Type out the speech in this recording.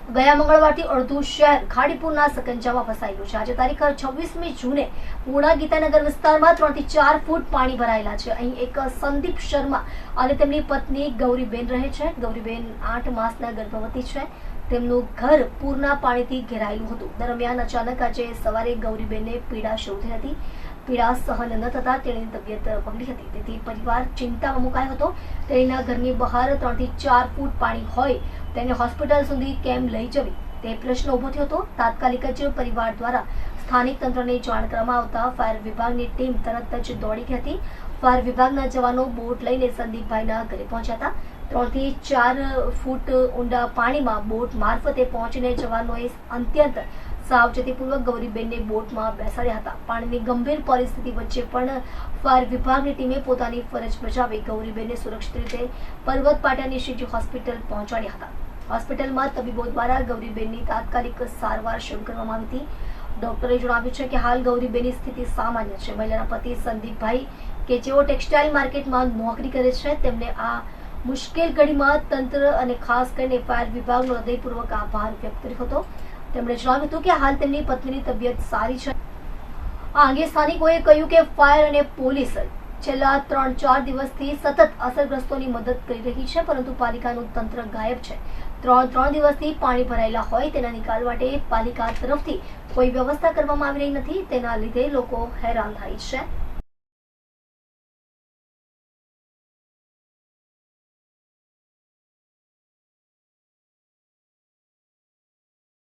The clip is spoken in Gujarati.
ગયા મંગળવારથી અડધું શહેર ખાડીપુરના સકંજામાં ફસાયેલું છે। આજે તારીખ 26મી જૂને પૂર્ણા ગીતાનગર વિસ્તારમાં 3 થી 4 ફૂટ પાણી ભરાયેલા છે। અહીં એક સંદીપ શર્મા અને તેમની પત્ની ગૌરીબેન રહે છે। ગૌરીબેન 8 માસના ગર્ભવતી છે। તેમનું ઘર પૂરના પાણીથી ઘેરાયેલું હતું। દરમિયાન અચાનક આજે સવારે ગૌરીબેનને પીડા શરૂ થઈ હતી। પીડા સહન ન થતા તેની તબિયત બગડી હતી, તેથી પરિવાર ચિંતામાં મુકાયો હતો। તેના ઘરની બહાર 3 થી 4 ફૂટ પાણી હોય તેને હોસ્પિટલ સુધી કેમ લઈ જવી તે પ્રશ્ન ઉભો થયો હતો। તાત્કાલિક જ પરિવાર દ્વારા સ્થાનિક તંત્રને જાણ કરવામાં આવતા ફાયર વિભાગની ટીમ તરત જ દોડી ગઈ હતી। ફાયર વિભાગના જવાનો બોટ લઈને સંદીપભાઈના ઘરે પહોંચ્યા હતા। 3 થી 4 ફૂટ ઊંડા પાણીમાં બોટ મારફતે પહોંચીને જવાનોએ અત્યંત સાવચેતીપૂર્વક ગૌરીબેનને બોટમાં બેસાડ્યા હતા। પાણીની ગંભીર પરિસ્થિતિ વચ્ચે પણ ફાયર વિભાગની ટીમે પોતાની ફરજ બજાવી ગૌરીબેનને સુરક્ષિત રીતે પર્વત પાટિયાની સિટી હોસ્પિટલ પહોંચાડ્યા હતા। હોસ્પિટલમાં તબીબો દ્વારા ગૌરીબેનની તાત્કાલિક સારવાર શરૂ કરવામાં આવી હતી। ડોક્ટરે જણાવ્યું છે કે હાલ ગૌરીબેનની સ્થિતિ સામાન્ય છે। મહિલાના પતિ સંદીપભાઈ કે જેઓ ટેક્સટાઇલ માર્કેટમાં નોકરી કરે છે, તેમને આ મુશ્કેલ ઘડીમાં તંત્ર અને ખાસ કરીને ફાયર વિભાગનો હૃદયપૂર્વક આભાર વ્યક્ત કર્યો હતો। તેમણે જણાવ્યું હતું કે હાલ તેમની પત્નીની તબિયત સારી છે। આ અંગે સ્થાનિકોએ કહ્યું કે ફાયર અને પોલીસ છેલ્લા 3-4 દિવસથી સતત અસરગ્રસ્તોની મદદ કરી રહી છે, પરંતુ પાલિકાનું તંત્ર ગાયબ છે। 3 દિવસથી પાણી ભરાયેલા હોય તેના નિકાલ માટે પાલિકા તરફથી કોઈ વ્યવસ્થા કરવામાં આવી રહી નથી। તેના લીધે લોકો હેરાન થાય છે।